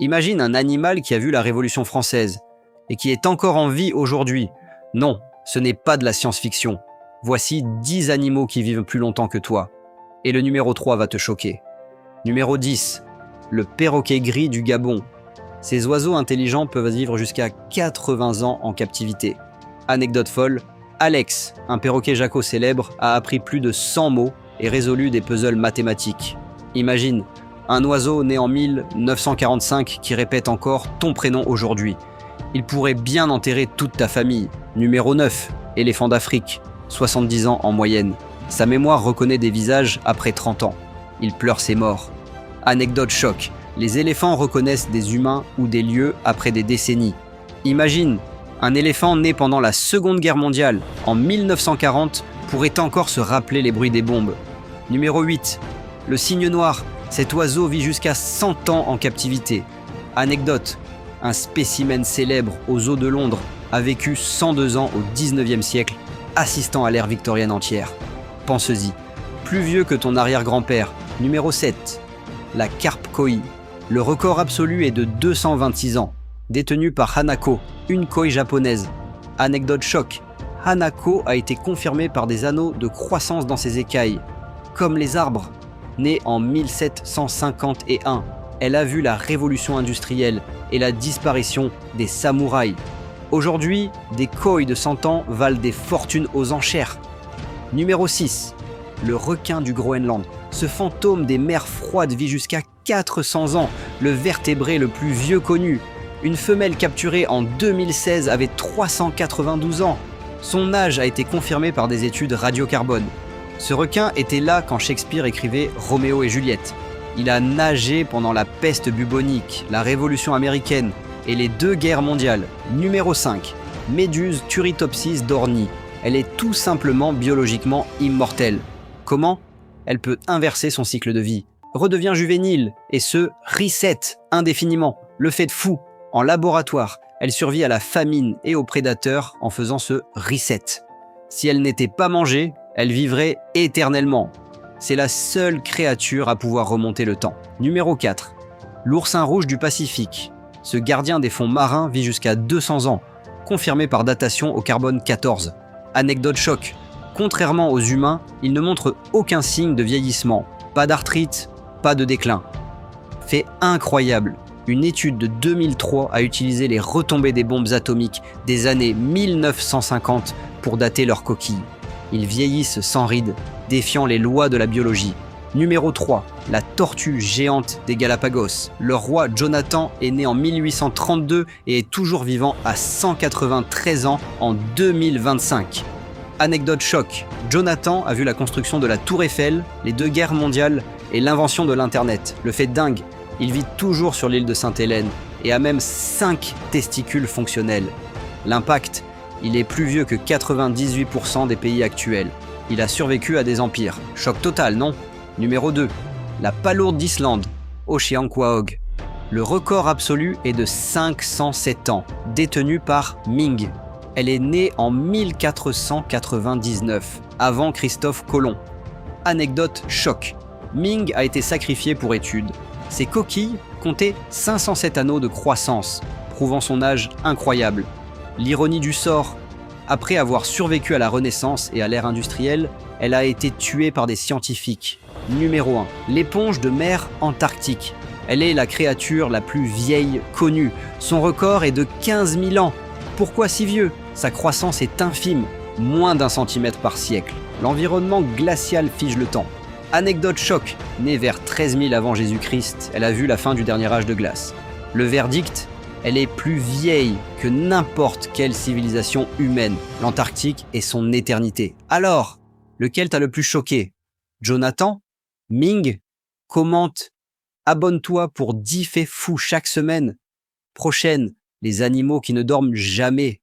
Imagine un animal qui a vu la Révolution française et qui est encore en vie aujourd'hui. Non, ce n'est pas de la science-fiction. Voici 10 animaux qui vivent plus longtemps que toi. Et le numéro 3 va te choquer. Numéro 10, le perroquet gris du Gabon. Ces oiseaux intelligents peuvent vivre jusqu'à 80 ans en captivité. Anecdote folle, Alex, un perroquet jacko célèbre, a appris plus de 100 mots et résolu des puzzles mathématiques. Imagine, un oiseau né en 1945 qui répète encore ton prénom aujourd'hui. Il pourrait bien enterrer toute ta famille. Numéro 9, éléphant d'Afrique, 70 ans en moyenne. Sa mémoire reconnaît des visages après 30 ans. Il pleure ses morts. Anecdote choc, les éléphants reconnaissent des humains ou des lieux après des décennies. Imagine, un éléphant né pendant la Seconde Guerre mondiale, en 1940, pourrait encore se rappeler les bruits des bombes. Numéro 8, le cygne noir. Cet oiseau vit jusqu'à 100 ans en captivité. Anecdote, un spécimen célèbre aux eaux de Londres a vécu 102 ans au 19e siècle, assistant à l'ère victorienne entière. Pense-y, plus vieux que ton arrière-grand-père. Numéro 7, la carpe koi. Le record absolu est de 226 ans, détenu par Hanako, une koi japonaise. Anecdote choc, Hanako a été confirmée par des anneaux de croissance dans ses écailles. Comme les arbres, née en 1751, elle a vu la révolution industrielle et la disparition des samouraïs. Aujourd'hui, des koi de 100 ans valent des fortunes aux enchères. Numéro 6, le requin du Groenland. Ce fantôme des mers froides vit jusqu'à 400 ans, le vertébré le plus vieux connu. Une femelle capturée en 2016 avait 392 ans. Son âge a été confirmé par des études radiocarbone. Ce requin était là quand Shakespeare écrivait Roméo et Juliette. Il a nagé pendant la peste bubonique, la Révolution américaine et les 2 guerres mondiales. Numéro 5, Méduse Turritopsis dorni. Elle est tout simplement biologiquement immortelle. Comment ? Elle peut inverser son cycle de vie, redevient juvénile et se reset indéfiniment. Le fait de fou. En laboratoire, elle survit à la famine et aux prédateurs en faisant ce reset. Si elle n'était pas mangée, elle vivrait éternellement. C'est la seule créature à pouvoir remonter le temps. Numéro 4. L'oursin rouge du Pacifique. Ce gardien des fonds marins vit jusqu'à 200 ans, confirmé par datation au carbone 14. Anecdote choc. Contrairement aux humains, il ne montre aucun signe de vieillissement. Pas d'arthrite, pas de déclin. Fait incroyable. Une étude de 2003 a utilisé les retombées des bombes atomiques des années 1950 pour dater leurs coquilles. Ils vieillissent sans rides, défiant les lois de la biologie. Numéro 3, la tortue géante des Galapagos. Le roi Jonathan est né en 1832 et est toujours vivant à 193 ans en 2025. Anecdote choc, Jonathan a vu la construction de la Tour Eiffel, les 2 guerres mondiales et l'invention de l'Internet. Le fait dingue, il vit toujours sur l'île de Sainte-Hélène et a même 5 testicules fonctionnels. L'impact, il est plus vieux que 98% des pays actuels. Il a survécu à des empires. Choc total, non ? Numéro 2, la palourde d'Islande, Oceanquahoe. Le record absolu est de 507 ans, détenu par Ming. Elle est née en 1499, avant Christophe Colomb. Anecdote choc, Ming a été sacrifiée pour étude. Ses coquilles comptaient 507 anneaux de croissance, prouvant son âge incroyable. L'ironie du sort, après avoir survécu à la Renaissance et à l'ère industrielle, elle a été tuée par des scientifiques. Numéro 1, l'éponge de mer Antarctique. Elle est la créature la plus vieille connue. Son record est de 15 000 ans. Pourquoi si vieux ? Sa croissance est infime, moins d'1 centimètre par siècle. L'environnement glacial fige le temps. Anecdote choc, née vers 13 000 avant Jésus-Christ, elle a vu la fin du dernier âge de glace. Le verdict, elle est plus vieille que n'importe quelle civilisation humaine. L'Antarctique est son éternité. Alors, lequel t'a le plus choqué ? Jonathan ? Ming ? Commente. Abonne-toi pour 10 faits fous chaque semaine. Prochaine, les animaux qui ne dorment jamais.